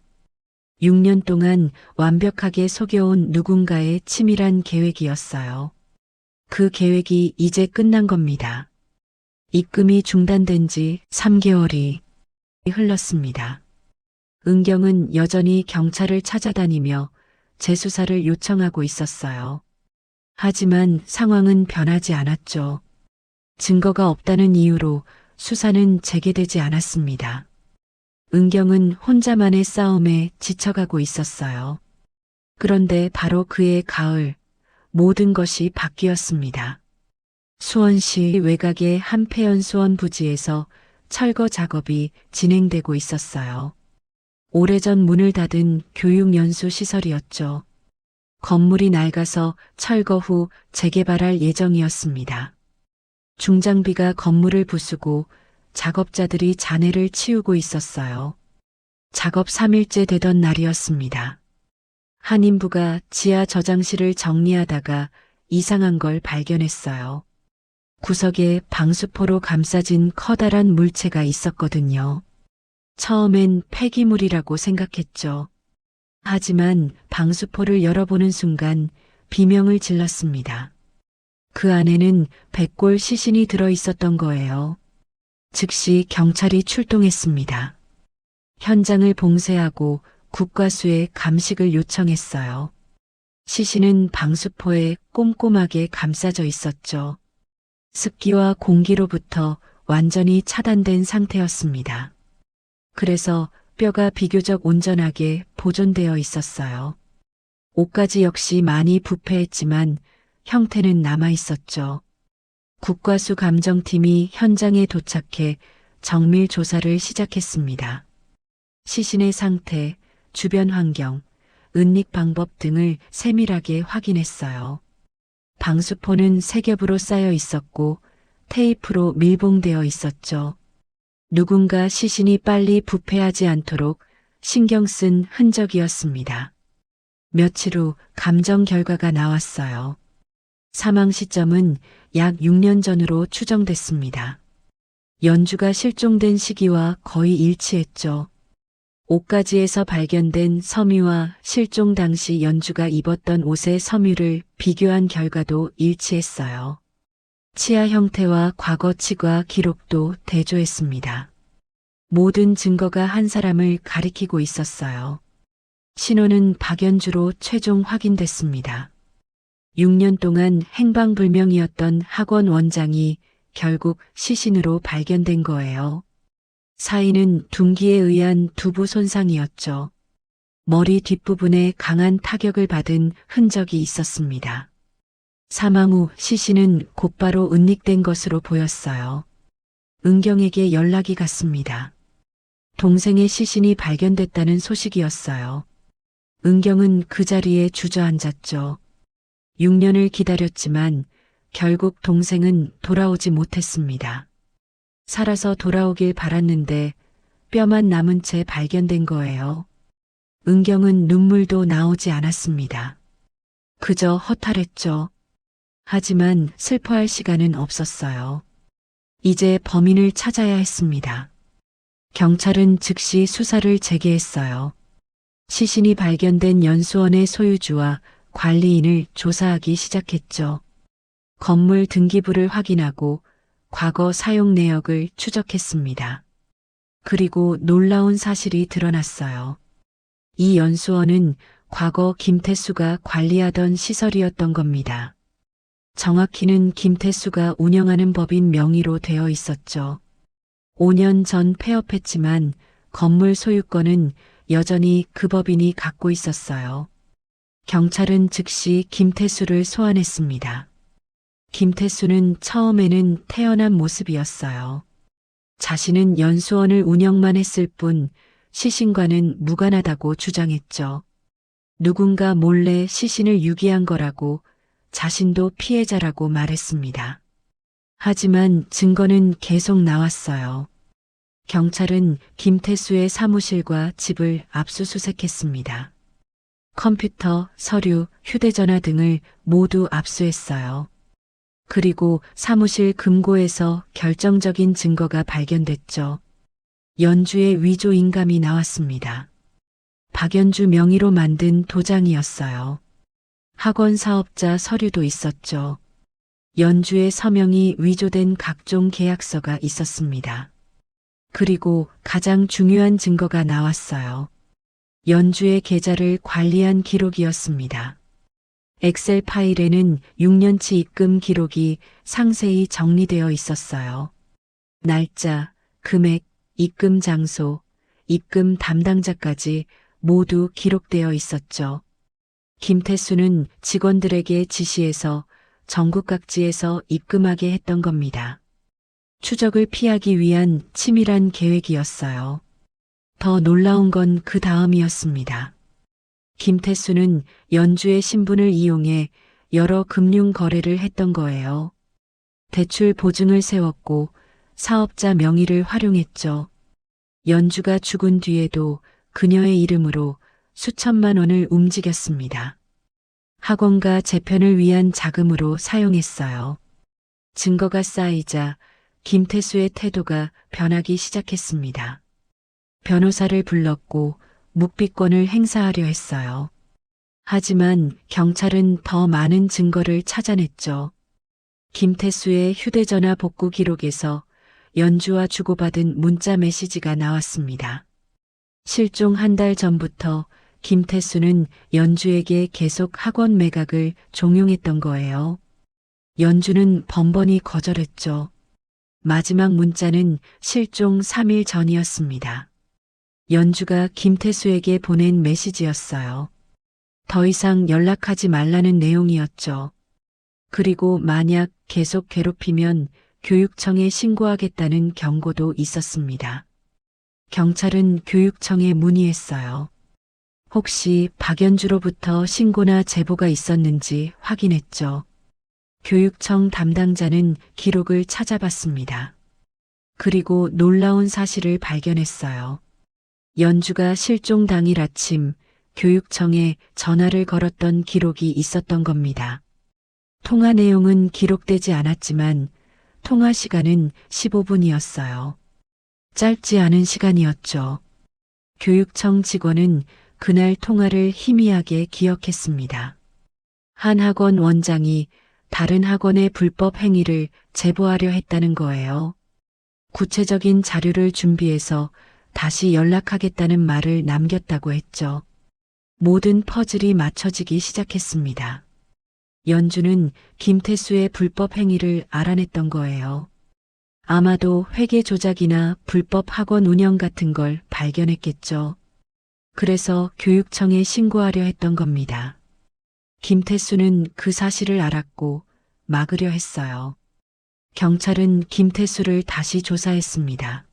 6년 동안 완벽하게 속여온 누군가의 치밀한 계획이었어요. 그 계획이 이제 끝난 겁니다. 입금이 중단된 지 3개월이 흘렀습니다. 은경은 여전히 경찰을 찾아다니며 재수사를 요청하고 있었어요. 하지만 상황은 변하지 않았죠. 증거가 없다는 이유로 수사는 재개되지 않았습니다. 은경은 혼자만의 싸움에 지쳐가고 있었어요. 그런데 바로 그해 가을 모든 것이 바뀌었습니다. 수원시 외곽의 한패연 수원 부지에서 철거 작업이 진행되고 있었어요. 오래전 문을 닫은 교육연수 시설이었죠. 건물이 낡아서 철거 후 재개발할 예정이었습니다. 중장비가 건물을 부수고 작업자들이 잔해를 치우고 있었어요. 작업 3일째 되던 날이었습니다. 한 인부가 지하 저장실을 정리하다가 이상한 걸 발견했어요. 구석에 방수포로 감싸진 커다란 물체가 있었거든요. 처음엔 폐기물이라고 생각했죠. 하지만 방수포를 열어보는 순간 비명을 질렀습니다. 그 안에는 백골 시신이 들어 있었던 거예요. 즉시 경찰이 출동했습니다. 현장을 봉쇄하고 국과수에 감식을 요청했어요. 시신은 방수포에 꼼꼼하게 감싸져 있었죠. 습기와 공기로부터 완전히 차단된 상태였습니다. 그래서 뼈가 비교적 온전하게 보존되어 있었어요. 옷가지 역시 많이 부패했지만 형태는 남아 있었죠. 국과수 감정팀이 현장에 도착해 정밀 조사를 시작했습니다. 시신의 상태, 주변 환경, 은닉 방법 등을 세밀하게 확인했어요. 방수포는 세 겹으로 쌓여 있었고 테이프로 밀봉되어 있었죠. 누군가 시신이 빨리 부패하지 않도록 신경 쓴 흔적이었습니다. 며칠 후 감정 결과가 나왔어요. 사망 시점은 약 6년 전으로 추정됐습니다. 연주가 실종된 시기와 거의 일치했죠. 옷가지에서 발견된 섬유와 실종 당시 연주가 입었던 옷의 섬유를 비교한 결과도 일치했어요. 치아 형태와 과거 치과 기록도 대조했습니다. 모든 증거가 한 사람을 가리키고 있었어요. 신원은 박연주로 최종 확인됐습니다. 6년 동안 행방불명이었던 학원 원장이 결국 시신으로 발견된 거예요. 사인은 둔기에 의한 두부 손상이었죠. 머리 뒷부분에 강한 타격을 받은 흔적이 있었습니다. 사망 후 시신은 곧바로 은닉된 것으로 보였어요. 은경에게 연락이 갔습니다. 동생의 시신이 발견됐다는 소식이었어요. 은경은 그 자리에 주저앉았죠. 6년을 기다렸지만 결국 동생은 돌아오지 못했습니다. 살아서 돌아오길 바랐는데 뼈만 남은 채 발견된 거예요. 은경은 눈물도 나오지 않았습니다. 그저 허탈했죠. 하지만 슬퍼할 시간은 없었어요. 이제 범인을 찾아야 했습니다. 경찰은 즉시 수사를 재개했어요. 시신이 발견된 연수원의 소유주와 관리인을 조사하기 시작했죠. 건물 등기부를 확인하고 과거 사용 내역을 추적했습니다. 그리고 놀라운 사실이 드러났어요. 이 연수원은 과거 김태수가 관리하던 시설이었던 겁니다. 정확히는 김태수가 운영하는 법인 명의로 되어 있었죠. 5년 전 폐업했지만 건물 소유권은 여전히 그 법인이 갖고 있었어요. 경찰은 즉시 김태수를 소환했습니다. 김태수는 처음에는 태연한 모습이었어요. 자신은 연수원을 운영만 했을 뿐 시신과는 무관하다고 주장했죠. 누군가 몰래 시신을 유기한 거라고 자신도 피해자라고 말했습니다. 하지만 증거는 계속 나왔어요. 경찰은 김태수의 사무실과 집을 압수수색했습니다. 컴퓨터, 서류, 휴대전화 등을 모두 압수했어요. 그리고 사무실 금고에서 결정적인 증거가 발견됐죠. 연주의 위조 인감이 나왔습니다. 박연주 명의로 만든 도장이었어요. 학원 사업자 서류도 있었죠. 연주의 서명이 위조된 각종 계약서가 있었습니다. 그리고 가장 중요한 증거가 나왔어요. 연주의 계좌를 관리한 기록이었습니다. 엑셀 파일에는 6년치 입금 기록이 상세히 정리되어 있었어요. 날짜, 금액, 입금 장소, 입금 담당자까지 모두 기록되어 있었죠. 김태수는 직원들에게 지시해서 전국 각지에서 입금하게 했던 겁니다. 추적을 피하기 위한 치밀한 계획이었어요. 더 놀라운 건 그 다음이었습니다. 김태수는 연주의 신분을 이용해 여러 금융 거래를 했던 거예요. 대출 보증을 세웠고 사업자 명의를 활용했죠. 연주가 죽은 뒤에도 그녀의 이름으로 수천만 원을 움직였습니다. 학원과 재편을 위한 자금으로 사용했어요. 증거가 쌓이자 김태수의 태도가 변하기 시작했습니다. 변호사를 불렀고 묵비권을 행사하려 했어요. 하지만 경찰은 더 많은 증거를 찾아냈죠. 김태수의 휴대전화 복구 기록에서 연주와 주고받은 문자 메시지가 나왔습니다. 실종 한 달 전부터 김태수는 연주에게 계속 학원 매각을 종용했던 거예요. 연주는 번번이 거절했죠. 마지막 문자는 실종 3일 전이었습니다. 연주가 김태수에게 보낸 메시지였어요. 더 이상 연락하지 말라는 내용이었죠. 그리고 만약 계속 괴롭히면 교육청에 신고하겠다는 경고도 있었습니다. 경찰은 교육청에 문의했어요. 혹시 박연주로부터 신고나 제보가 있었는지 확인했죠. 교육청 담당자는 기록을 찾아봤습니다. 그리고 놀라운 사실을 발견했어요. 연주가 실종 당일 아침 교육청에 전화를 걸었던 기록이 있었던 겁니다. 통화 내용은 기록되지 않았지만 통화 시간은 15분이었어요. 짧지 않은 시간이었죠. 교육청 직원은 그날 통화를 희미하게 기억했습니다. 한 학원 원장이 다른 학원의 불법 행위를 제보하려 했다는 거예요. 구체적인 자료를 준비해서 다시 연락하겠다는 말을 남겼다고 했죠. 모든 퍼즐이 맞춰지기 시작했습니다. 연주는 김태수의 불법 행위를 알아냈던 거예요. 아마도 회계 조작이나 불법 학원 운영 같은 걸 발견했겠죠. 그래서 교육청에 신고하려 했던 겁니다. 김태수는 그 사실을 알았고 막으려 했어요. 경찰은 김태수를 다시 조사했습니다.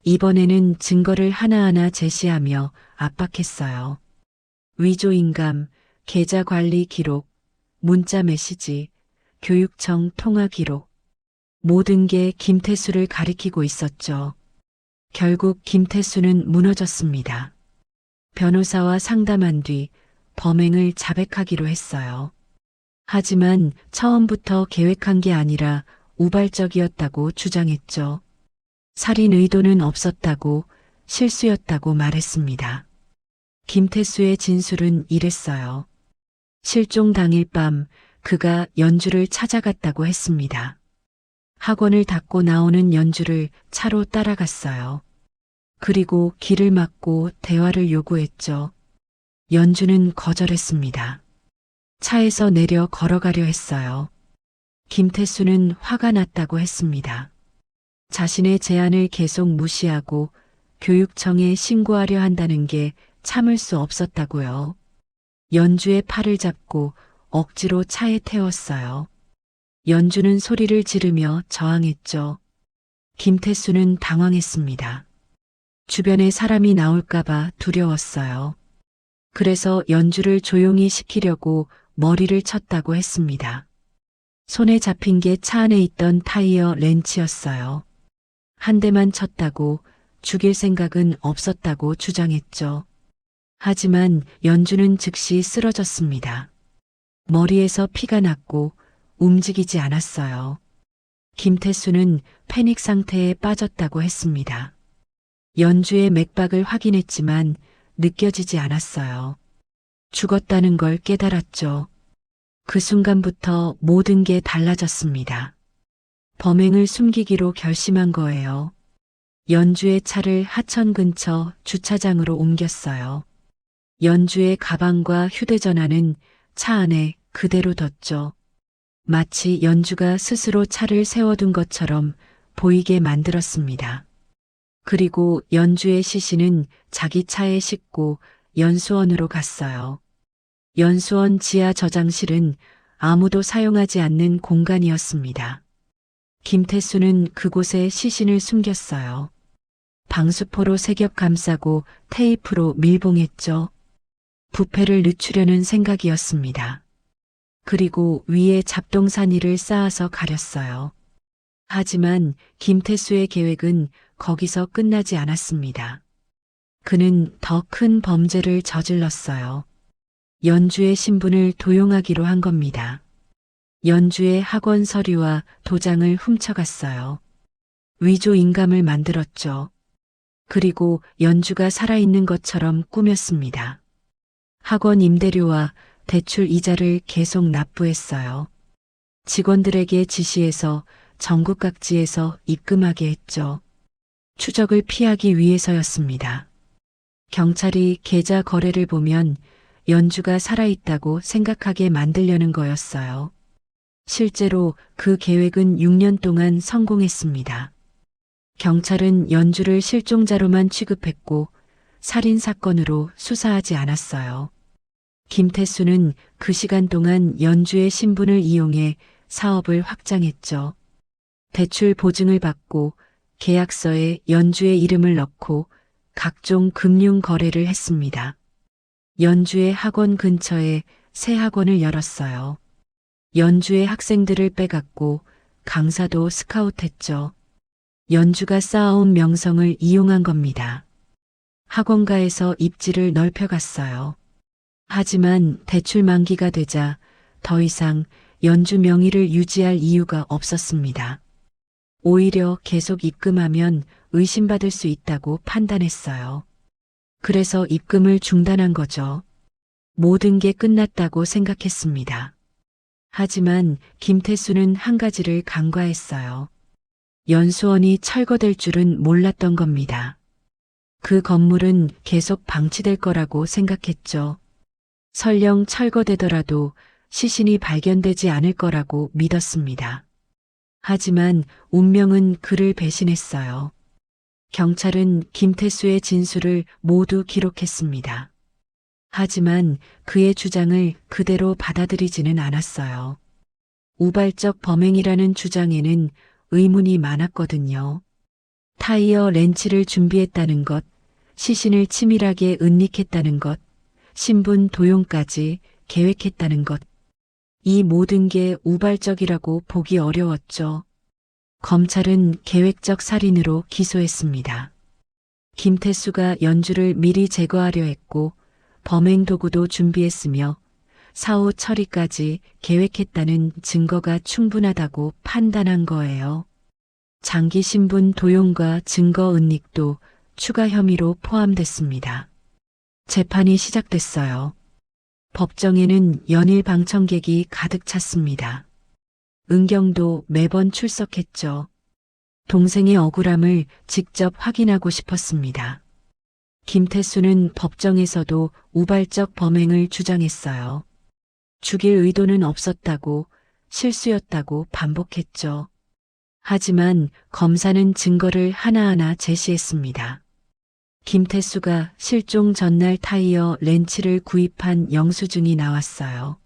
이번에는 증거를 하나하나 제시하며 압박했어요. 위조인감, 계좌관리 기록, 문자 메시지, 교육청 통화 기록. 모든 게 김태수를 가리키고 있었죠. 결국 김태수는 무너졌습니다. 변호사와 상담한 뒤 범행을 자백하기로 했어요. 하지만 처음부터 계획한 게 아니라 우발적이었다고 주장했죠. 살인 의도는 없었다고, 실수였다고 말했습니다. 김태수의 진술은 이랬어요. 실종 당일 밤 그가 연주를 찾아갔다고 했습니다. 학원을 닫고 나오는 연주를 차로 따라갔어요. 그리고 길을 막고 대화를 요구했죠. 연주는 거절했습니다. 차에서 내려 걸어가려 했어요. 김태수는 화가 났다고 했습니다. 자신의 제안을 계속 무시하고 교육청에 신고하려 한다는 게 참을 수 없었다고요. 연주의 팔을 잡고 억지로 차에 태웠어요. 연주는 소리를 지르며 저항했죠. 김태수는 당황했습니다. 주변에 사람이 나올까봐 두려웠어요. 그래서 연주를 조용히 시키려고 머리를 쳤다고 했습니다. 손에 잡힌 게 차 안에 있던 타이어 렌치였어요. 한 대만 쳤다고 죽일 생각은 없었다고 주장했죠. 하지만 연주는 즉시 쓰러졌습니다. 머리에서 피가 났고 움직이지 않았어요. 김태수는 패닉 상태에 빠졌다고 했습니다. 연주의 맥박을 확인했지만 느껴지지 않았어요. 죽었다는 걸 깨달았죠. 그 순간부터 모든 게 달라졌습니다. 범행을 숨기기로 결심한 거예요. 연주의 차를 하천 근처 주차장으로 옮겼어요. 연주의 가방과 휴대전화는 차 안에 그대로 뒀죠. 마치 연주가 스스로 차를 세워둔 것처럼 보이게 만들었습니다. 그리고 연주의 시신은 자기 차에 싣고 연수원으로 갔어요. 연수원 지하 저장실은 아무도 사용하지 않는 공간이었습니다. 김태수는 그곳에 시신을 숨겼어요. 방수포로 새겹 감싸고 테이프로 밀봉했죠. 부패를 늦추려는 생각이었습니다. 그리고 위에 잡동사니를 쌓아서 가렸어요. 하지만 김태수의 계획은 거기서 끝나지 않았습니다. 그는 더 큰 범죄를 저질렀어요. 연주의 신분을 도용하기로 한 겁니다. 연주의 학원 서류와 도장을 훔쳐갔어요. 위조 인감을 만들었죠. 그리고 연주가 살아있는 것처럼 꾸몄습니다. 학원 임대료와 대출 이자를 계속 납부했어요. 직원들에게 지시해서 전국 각지에서 입금하게 했죠. 추적을 피하기 위해서였습니다. 경찰이 계좌 거래를 보면 연주가 살아있다고 생각하게 만들려는 거였어요. 실제로 그 계획은 6년 동안 성공했습니다. 경찰은 연주를 실종자로만 취급했고 살인 사건으로 수사하지 않았어요. 김태수는 그 시간 동안 연주의 신분을 이용해 사업을 확장했죠. 대출 보증을 받고 계약서에 연주의 이름을 넣고 각종 금융 거래를 했습니다. 연주의 학원 근처에 새 학원을 열었어요. 연주의 학생들을 빼갔고 강사도 스카웃했죠. 연주가 쌓아온 명성을 이용한 겁니다. 학원가에서 입지를 넓혀갔어요. 하지만 대출 만기가 되자 더 이상 연주 명의를 유지할 이유가 없었습니다. 오히려 계속 입금하면 의심받을 수 있다고 판단했어요. 그래서 입금을 중단한 거죠. 모든 게 끝났다고 생각했습니다. 하지만 김태수는 한 가지를 간과했어요. 연수원이 철거될 줄은 몰랐던 겁니다. 그 건물은 계속 방치될 거라고 생각했죠. 설령 철거되더라도 시신이 발견되지 않을 거라고 믿었습니다. 하지만 운명은 그를 배신했어요. 경찰은 김태수의 진술을 모두 기록했습니다. 하지만 그의 주장을 그대로 받아들이지는 않았어요. 우발적 범행이라는 주장에는 의문이 많았거든요. 타이어 렌치를 준비했다는 것, 시신을 치밀하게 은닉했다는 것, 신분 도용까지 계획했다는 것. 이 모든 게 우발적이라고 보기 어려웠죠. 검찰은 계획적 살인으로 기소했습니다. 김태수가 연주를 미리 제거하려 했고 범행 도구도 준비했으며 사후 처리까지 계획했다는 증거가 충분하다고 판단한 거예요. 장기 신분 도용과 증거 은닉도 추가 혐의로 포함됐습니다. 재판이 시작됐어요. 법정에는 연일 방청객이 가득 찼습니다. 은경도 매번 출석했죠. 동생의 억울함을 직접 확인하고 싶었습니다. 김태수는 법정에서도 우발적 범행을 주장했어요. 죽일 의도는 없었다고, 실수였다고 반복했죠. 하지만 검사는 증거를 하나하나 제시했습니다. 김태수가 실종 전날 타이어 렌치를 구입한 영수증이 나왔어요.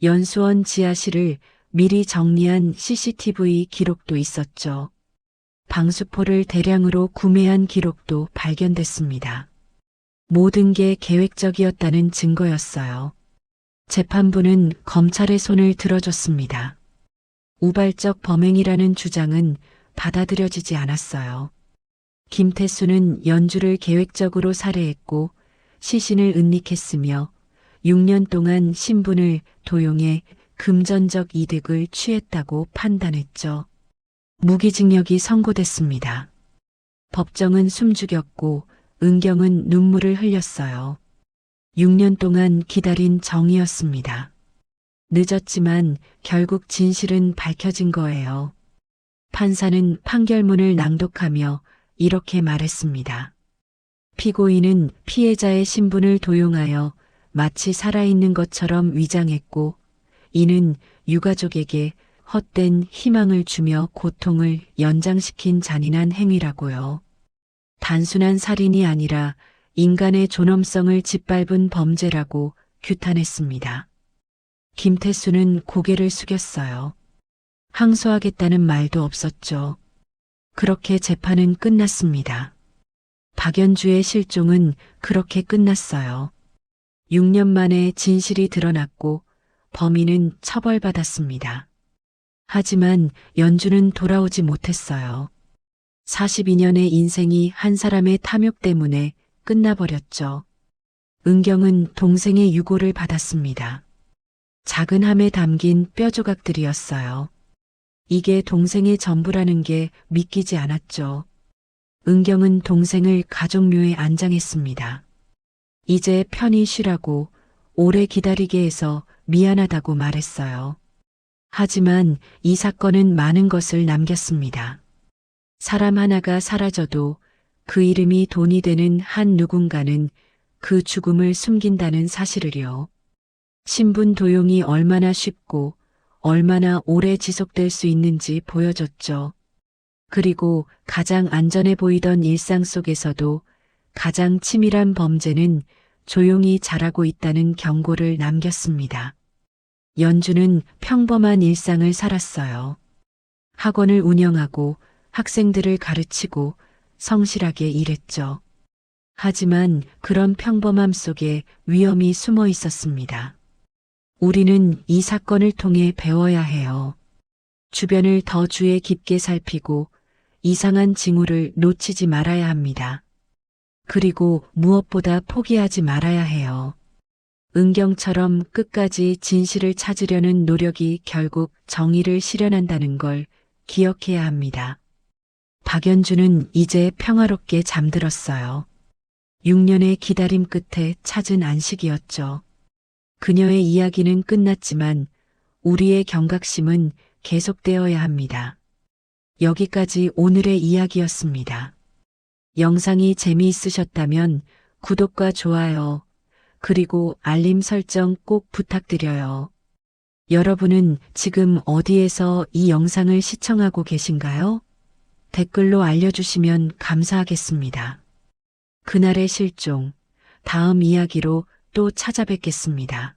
연수원 지하실을 미리 정리한 CCTV 기록도 있었죠. 방수포를 대량으로 구매한 기록도 발견됐습니다. 모든 게 계획적이었다는 증거였어요. 재판부는 검찰의 손을 들어줬습니다. 우발적 범행이라는 주장은 받아들여지지 않았어요. 김태수는 연주를 계획적으로 살해했고 시신을 은닉했으며 6년 동안 신분을 도용해 금전적 이득을 취했다고 판단했죠. 무기징역이 선고됐습니다. 법정은 숨죽였고 은경은 눈물을 흘렸어요. 6년 동안 기다린 정의였습니다. 늦었지만 결국 진실은 밝혀진 거예요. 판사는 판결문을 낭독하며 이렇게 말했습니다. 피고인은 피해자의 신분을 도용하여 마치 살아있는 것처럼 위장했고 이는 유가족에게 헛된 희망을 주며 고통을 연장시킨 잔인한 행위라고요. 단순한 살인이 아니라 인간의 존엄성을 짓밟은 범죄라고 규탄했습니다. 김태수는 고개를 숙였어요. 항소하겠다는 말도 없었죠. 그렇게 재판은 끝났습니다. 박연주의 실종은 그렇게 끝났어요. 6년 만에 진실이 드러났고 범인은 처벌받았습니다. 하지만 연주는 돌아오지 못했어요. 42년의 인생이 한 사람의 탐욕 때문에 끝나버렸죠. 은경은 동생의 유고를 받았습니다. 작은 함에 담긴 뼈조각들이었어요. 이게 동생의 전부라는 게 믿기지 않았죠. 은경은 동생을 가족묘에 안장했습니다. 이제 편히 쉬라고 오래 기다리게 해서 미안하다고 말했어요. 하지만 이 사건은 많은 것을 남겼습니다. 사람 하나가 사라져도 그 이름이 돈이 되는 한 누군가는 그 죽음을 숨긴다는 사실을요. 신분 도용이 얼마나 쉽고 얼마나 오래 지속될 수 있는지 보여줬죠. 그리고 가장 안전해 보이던 일상 속에서도 가장 치밀한 범죄는 조용히 자라고 있다는 경고를 남겼습니다. 연주는 평범한 일상을 살았어요. 학원을 운영하고 학생들을 가르치고 성실하게 일했죠. 하지만 그런 평범함 속에 위험이 숨어 있었습니다. 우리는 이 사건을 통해 배워야 해요. 주변을 더 주의 깊게 살피고 이상한 징후를 놓치지 말아야 합니다. 그리고 무엇보다 포기하지 말아야 해요. 은경처럼 끝까지 진실을 찾으려는 노력이 결국 정의를 실현한다는 걸 기억해야 합니다. 박연주는 이제 평화롭게 잠들었어요. 6년의 기다림 끝에 찾은 안식이었죠. 그녀의 이야기는 끝났지만 우리의 경각심은 계속되어야 합니다. 여기까지 오늘의 이야기였습니다. 영상이 재미있으셨다면 구독과 좋아요, 그리고 알림 설정 꼭 부탁드려요. 여러분은 지금 어디에서 이 영상을 시청하고 계신가요? 댓글로 알려주시면 감사하겠습니다. 그날의 실종, 다음 이야기로 또 찾아뵙겠습니다.